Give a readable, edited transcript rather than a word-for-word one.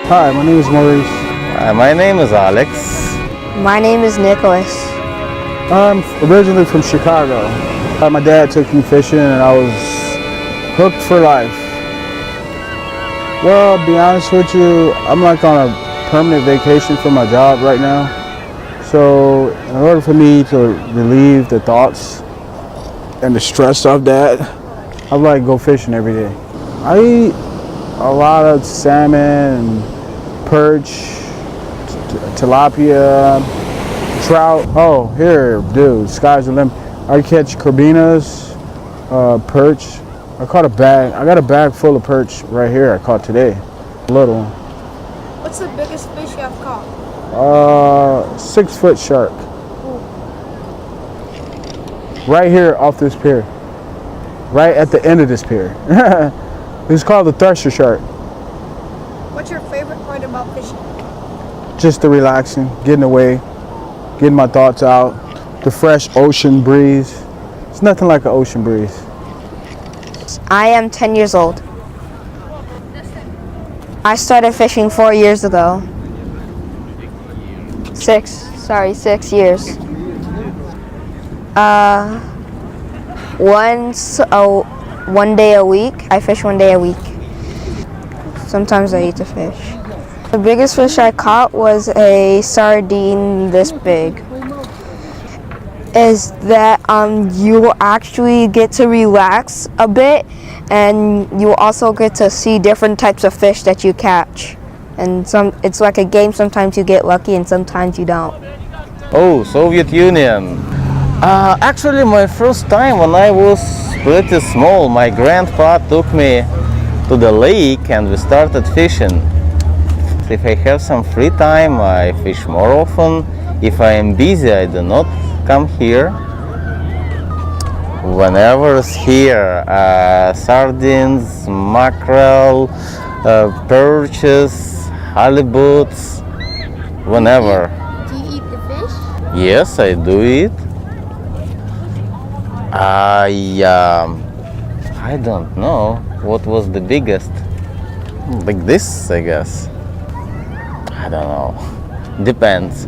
Hi, my name is Maurice. My name is Alex. My name is Nicholas. I'm originally from Chicago. My dad took me fishing and I was hooked for life. Well, to be honest with you, I'm like on a permanent vacation from my job right now. So in order for me to relieve the thoughts and the stress of that, I like go fishing every day. I eat a lot of salmon and perch, tilapia, trout. Oh, here, dude, sky's the limit. I catch carbinas, perch. I caught a bag. I got a bag full of perch right here. I caught today. Little. What's the biggest fish you have caught? 6-foot shark. Right here off this pier. Right at the end of this pier. It's called the thresher shark. What's your favorite part about fishing? Just the relaxing, getting away, getting my thoughts out, the fresh ocean breeze. It's nothing like an ocean breeze. I am 10 years old. I started fishing 4 years ago. 6 years. One day a week. I fish 1 day a week. Sometimes I eat the fish. The biggest fish I caught was a sardine this big. Is that you actually get to relax a bit, and you also get to see different types of fish that you catch. And it's like a game. Sometimes you get lucky and sometimes you don't. Oh, Soviet Union. Actually, my first time when I was pretty small, my grandpa took me to the lake and we started fishing. If I have some free time, I fish more often. If I am busy, I do not come here. Whenever it's here, sardines, mackerel, perches, halibuts, whenever. Do you eat the fish? Yes, I do eat. I don't know what was the biggest. Like this, I guess. I don't know. Depends.